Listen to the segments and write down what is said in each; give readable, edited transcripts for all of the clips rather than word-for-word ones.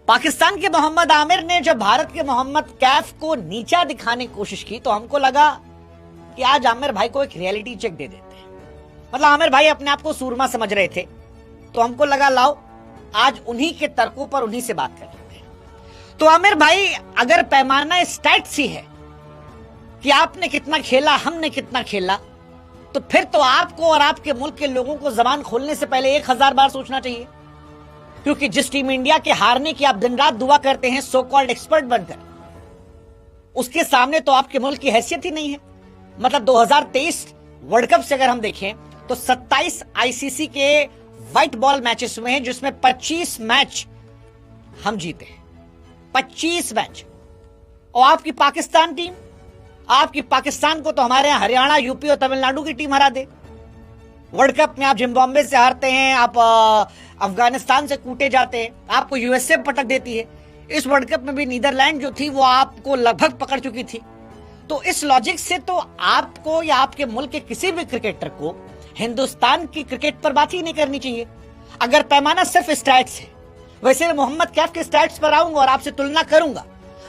पाकिस्तान के मोहम्मद आमिर ने जब भारत के मोहम्मद कैफ को नीचा दिखाने की कोशिश की तो हमको लगा कि आज आमिर भाई को एक रियलिटी चेक दे देते हैं। मतलब आमिर भाई अपने आप को सूरमा समझ रहे थे, तो हमको लगा लाओ आज उन्हीं के तर्कों पर उन्हीं से बात कर लेते हैं। तो आमिर भाई, अगर पैमाना स्टैट्स ही है कि आपने कितना खेला, हमने कितना खेला, तो फिर तो आपको और आपके मुल्क के लोगों को जबान खोलने से पहले 1000 बार सोचना चाहिए। क्योंकि जिस टीम इंडिया के हारने की आप दिन रात दुआ करते हैं सो कॉल्ड एक्सपर्ट बनकर, उसके सामने तो आपके मुल्क की हैसियत ही नहीं है। मतलब 2023 वर्ल्ड कप से अगर हम देखें तो 27 आईसीसी के व्हाइट बॉल मैचेस हुए हैं, जिसमें 25 मैच हम जीते हैं, 25 मैच। और आपकी पाकिस्तान टीम, आपकी पाकिस्तान को तो हमारे यहां हरियाणा, यूपी और तमिलनाडु की टीम हरा दे। वर्ल्ड कप में आप जिम्बाब्वे से हारते हैं, आप अफगानिस्तान से कूटे जाते हैं, आपको यूएसए पटक देती है। इस वर्ल्ड कप में भी नीदरलैंड जो थी वो आपको लगभग पकड़ चुकी थी। तो इस लॉजिक से तो आपको या आपके मुल्क के किसी भी क्रिकेटर को हिंदुस्तान की क्रिकेट पर बात ही नहीं करनी चाहिए, अगर पैमाना सिर्फ स्टैट्स है। वैसे मैं मोहम्मद कैफ के स्टैट्स पर आऊंगा और आपसे तुलना करूंगा,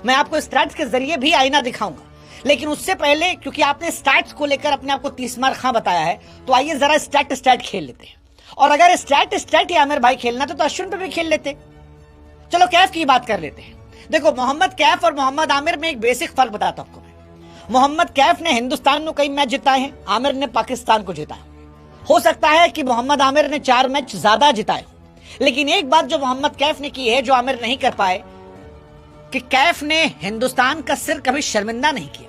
मैं आपको स्टैट्स के जरिए भी आईना दिखाऊंगा। लेकिन उससे पहले, क्योंकि आपने स्टैट्स को लेकर अपने आप को 30 मार खां बताया है, तो आइए जरा स्टैट खेल लेते हैं। और अगर स्टैट ही आमिर भाई खेलना था तो अश्विन पे भी खेल लेते। चलो कैफ की बात कर लेते हैं। देखो, मोहम्मद कैफ और मोहम्मद आमिर में एक बेसिक फर्क बताता हूं आपको मैं। मोहम्मद कैफ ने हिंदुस्तान में कई मैच जिताए हैं, आमिर ने पाकिस्तान को जिताया। हो सकता है कि मोहम्मद आमिर ने 4 मैच ज्यादा जिताए, लेकिन एक बात जो मोहम्मद कैफ ने की है जो आमिर नहीं कर पाए, कि कैफ ने हिंदुस्तान का सिर कभी शर्मिंदा नहीं किया।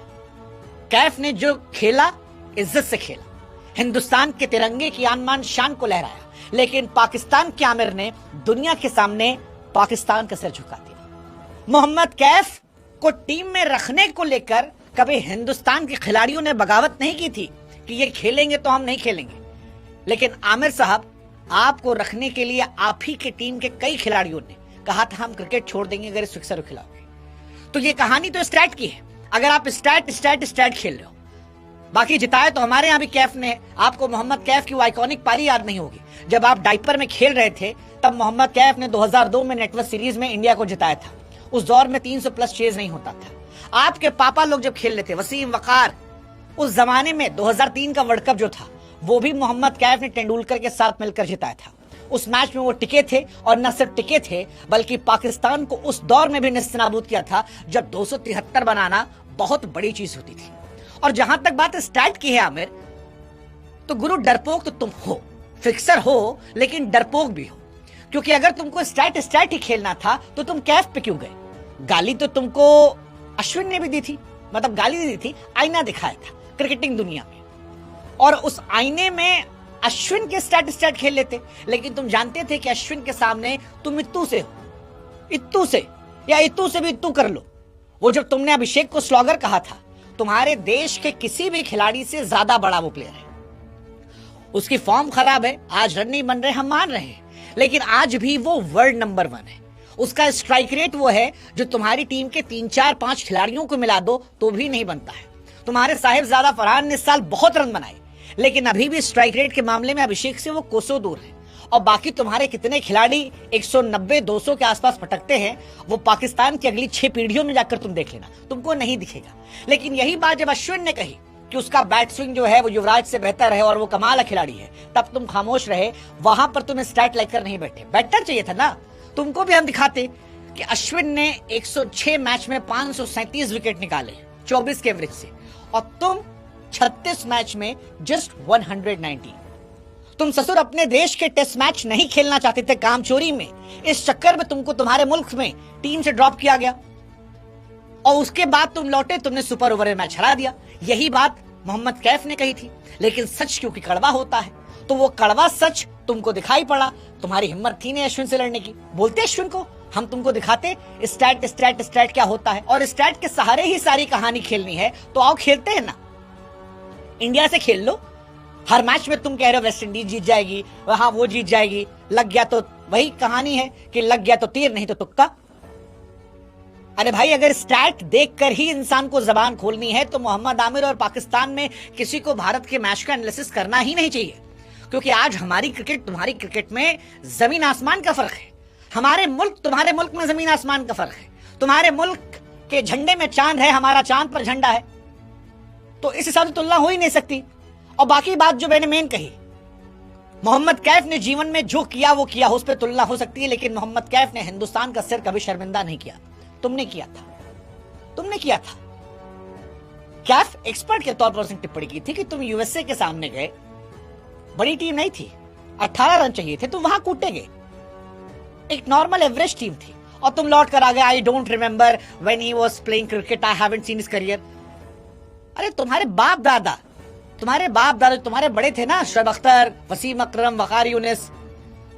कैफ ने जो खेला इज्जत से खेला, हिंदुस्तान के तिरंगे की आन मान शान को लहराया। लेकिन पाकिस्तान के आमिर ने दुनिया के सामने पाकिस्तान का सिर झुका दिया। मोहम्मद कैफ को टीम में रखने को लेकर कभी हिंदुस्तान के खिलाड़ियों ने बगावत नहीं की थी कि ये खेलेंगे तो हम नहीं खेलेंगे। लेकिन आमिर साहब, आपको रखने के लिए आप ही के टीम के कई खिलाड़ियों ने कहा था हम क्रिकेट छोड़ देंगे अगर इस फिक्सर को खिलाओगे। तो ये कहानी तो स्टैट की है। अगर आप स्टैट खेल रहे हो, बाकी जिताए तो हमारे यहां भी कैफ ने। आपको मोहम्मद कैफ की वो आइकॉनिक पारी याद नहीं होगी, जब आप डाइपर में खेल रहे थे, तब मोहम्मद कैफ ने 2002 में नेटवर्क सीरीज में इंडिया को जिताया था। उस दौर में 300+ चेज नहीं होता था। आपके पापा लोग जब खेल लेते, वसीम, वकार, उस जमाने में 2003 का वर्ल्ड कप जो था वो भी मोहम्मद कैफ ने तेंदुलकर के साथ मिलकर जिताया था। उस मैच में वो टिके थे, और न सिर्फ टिके थे बल्कि पाकिस्तान को उस दौर में भी निस्तेनाबूद किया था जब 273 बनाना बहुत बड़ी चीज होती थी। और जहां तक बात स्टैट की है आमिर, तो गुरु डरपोक तो तुम हो, फिक्सर हो, लेकिन डरपोक भी हो। क्योंकि अगर तुमको स्टैट ही खेलना था तो तुम कैफ पे क्यों गए? गाली तो तुमको अश्विन ने भी दी थी, मतलब गाली दी थी, आईना दिखाया था क्रिकेटिंग दुनिया में, और उस आईने में अश्विन के स्टैट खेल लेते। लेकिन तुम जानते थे कि अश्विन के सामने तुम इत्तू से हो, इत्तू से, या इत्तू से भी इत्तू कर लो। वो जब तुमने अभिषेक को स्लॉगर कहा था, तुम्हारे देश के किसी भी खिलाड़ी से ज्यादा बड़ा वो प्लेयर है। उसकी फॉर्म खराब है, आज रन नहीं बन रहे, हम मान रहे हैं, लेकिन आज भी वो वर्ल्ड नंबर 1 है। उसका स्ट्राइक रेट वो है जो तुम्हारी टीम के 3, 4, 5 खिलाड़ियों को मिला दो तो भी नहीं बनता है। तुम्हारे साहिबजादा फरहान ने इस साल बहुत रन बनाए, लेकिन अभी भी स्ट्राइक रेट के मामले में अभिषेक से वो कोसों दूर है। और बाकी तुम्हारे कितने खिलाड़ी 190-200 के आसपास भटकते हैं, वो पाकिस्तान की अगली 6 पीढ़ियों में जाकर तुम देख लेना, तुमको नहीं दिखेगा। लेकिन यही बात जब अश्विन ने कही कि उसका बैट स्विंग जो है वो युवराज से बेहतर है और वो कमाल का खिलाड़ी है, तब तुम खामोश रहे। वहां पर तुम स्टैट लेकर नहीं बैठे, बैटर चाहिए था ना। तुमको भी हम दिखाते कि अश्विन ने 106 मैच में 537 विकेट निकाले 24 के एवरेज से, और तुम 36 मैच में जस्ट 119। तुम ससुर अपने देश के टेस्ट मैच नहीं खेलना चाहते थे कामचोरी में, इस चक्कर में तुमको तुम्हारे मुल्क में टीम से ड्रॉप किया गया, और उसके बाद तुम लौटे, तुमने सुपर ओवर में मैच हरा दिया। यही बात मोहम्मद कैफ ने कही थी। लेकिन सच क्योंकि कड़वा होता है, तो वो कड़वा सच तुमको दिखाई पड़ा। तुम्हारी हिम्मत थी नहीं अश्विन से लड़ने की। बोलते अश्विन को, हम तुमको दिखाते स्टैट क्या होता है, और स्टैट के सहारे ही सारी कहानी खेलनी है तो आओ खेलते हैं ना। इंडिया से खेल लो। हर मैच में तुम कह रहे हो वेस्ट इंडीज जीत जाएगी, हाँ वो जीत जाएगी, लग गया तो वही कहानी है कि लग गया तो तीर नहीं तो तुक्का। अरे भाई, अगर स्टैट देखकर ही इंसान को जबान खोलनी है तो मोहम्मद आमिर और पाकिस्तान में किसी को भारत के मैच का एनालिसिस करना ही नहीं चाहिए। क्योंकि आज हमारी क्रिकेट तुम्हारी क्रिकेट में जमीन आसमान का फर्क है। हमारे मुल्क तुम्हारे मुल्क में जमीन आसमान का फर्क है। तुम्हारे मुल्क के झंडे में चांद है, हमारा चांद पर झंडा है, तो इस हिसाब से तुलना हो ही नहीं सकती। और बाकी बात जो मैंने मेन कही, मोहम्मद कैफ ने जीवन में जो किया वो किया, उस पर तुलना हो सकती है, लेकिन मोहम्मद कैफ ने हिंदुस्तान का सिर कभी शर्मिंदा नहीं किया। तुमने किया था, तुमने किया था। कैफ एक्सपर्ट के तौर पर उसने टिप्पणी की थी कि तुम यूएसए के सामने गए, बड़ी टीम नहीं थी, 18 रन चाहिए थे, तुम वहां कूटे गए, एक नॉर्मल एवरेज टीम थी, और तुम लौट कर आ गए। I don't remember when he was playing cricket, I haven't seen his career. अरे तुम्हारे बाप दादा तुम्हारे बड़े थे ना, शोएब अख्तर, वसीम अकरम, वकार यूनिस,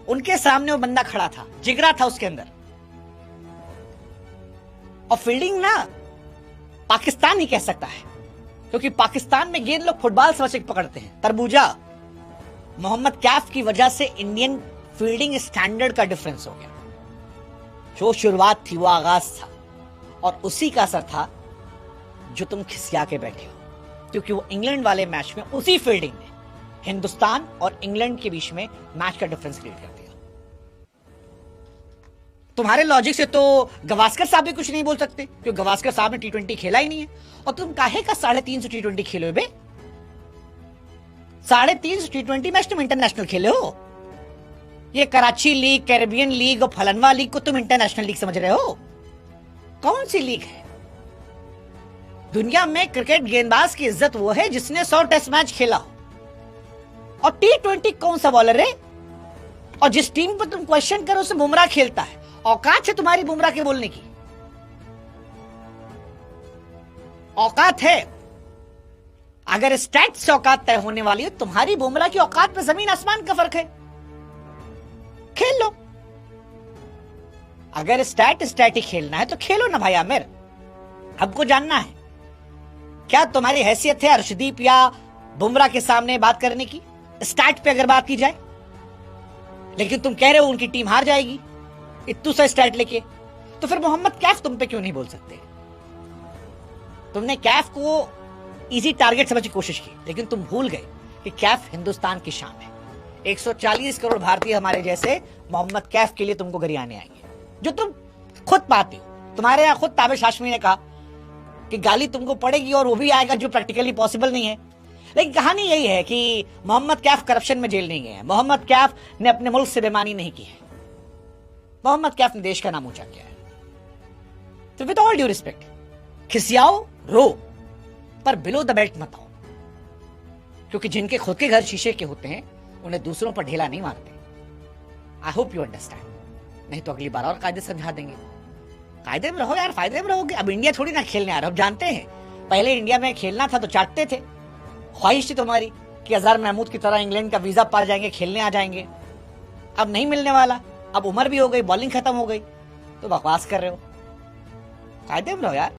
उनके सामने वो बंदा खड़ा था, जिगरा था उसके अंदर। और फील्डिंग ना पाकिस्तान ही कह सकता है, क्योंकि पाकिस्तान में गेंद लोग फुटबॉल समझ के पकड़ते हैं, तरबूजा। मोहम्मद कैफ की वजह से इंडियन फील्डिंग स्टैंडर्ड का डिफरेंस हो गया। जो शुरुआत थी वो आगाज था, और उसी का असर था जो तुम खिसिया के बैठे हो, क्योंकि वो इंग्लैंड वाले मैच में उसी फील्डिंग ने हिंदुस्तान और इंग्लैंड के बीच में मैच का डिफरेंस क्रिएट कर दिया। तुम्हारे लॉजिक से तो गवास्कर साहब भी कुछ नहीं बोल सकते, क्योंकि गवास्कर साहब ने T20 खेला ही नहीं है, और तुम काहे का 350 T20 खेले हो बे? 350 T20 मैच तुम इंटरनेशनल खेले हो। ये कराची लीग, कैरेबियन लीग और फलनवा लीग को तुम इंटरनेशनल लीग समझ रहे हो? कौन सी लीग है? दुनिया में क्रिकेट गेंदबाज की इज्जत वो है जिसने 100 टेस्ट मैच खेला हो, और T20 कौन सा बॉलर है? और जिस टीम पर तुम क्वेश्चन करो उसे बुमराह खेलता है, औकात है तुम्हारी बुमराह के बोलने की? औकात है? अगर स्टैट से औकात तय होने वाली है, तुम्हारी बुमराह की औकात पे जमीन आसमान का फर्क है। खेल लो, अगर स्टैट ही खेलना है तो खेलो ना भाई आमिर। हमको जानना है क्या तुम्हारी हैसियत है अर्शदीप या बुमराह के सामने बात करने की, स्टैट पे अगर बात की जाए? लेकिन तुम कह रहे हो उनकी टीम हार जाएगी इत्तू सा स्टैट लेके, तो फिर मोहम्मद कैफ तुम पे क्यों नहीं बोल सकते? तुमने कैफ को इजी टारगेट समझ की कोशिश की, लेकिन तुम भूल गए कि कैफ हिंदुस्तान की शान है। 140 करोड़ भारतीय हमारे जैसे मोहम्मद कैफ के लिए तुमको गरियाने आएंगे, जो तुम खुद पाते हो। तुम्हारे यहां खुद ताबिश हाशमी ने कहा कि गाली तुमको पड़ेगी, और वो भी आएगा जो प्रैक्टिकली पॉसिबल नहीं है। लेकिन कहानी यही है कि मोहम्मद कैफ करप्शन में जेल नहीं गए हैं, मोहम्मद कैफ ने अपने मुल्क से बेईमानी नहीं की है, मोहम्मद कैफ ने देश का नाम ऊंचा किया है। तो विद ऑल ड्यू रिस्पेक्ट, खिसियाओ, रो, पर बिलो द बेल्ट मत आओ, क्योंकि जिनके खुद के घर शीशे के होते हैं उन्हें दूसरों पर ढेला नहीं मारते। आई होप यू अंडरस्टैंड, नहीं तो अगली बार और कायदे समझा देंगे। कायदे में रहो यार, फायदे में रहोगे। अब इंडिया थोड़ी ना खेलने आ रहे हो, अब जानते हैं पहले इंडिया में खेलना था तो चाटते थे। ख्वाहिश थी तुम्हारी कि अजहर महमूद की तरह इंग्लैंड का वीजा पा जाएंगे, खेलने आ जाएंगे। अब नहीं मिलने वाला, अब उम्र भी हो गई, बॉलिंग खत्म हो गई, तो बकवास कर रहे हो। कायदे में रहो यार।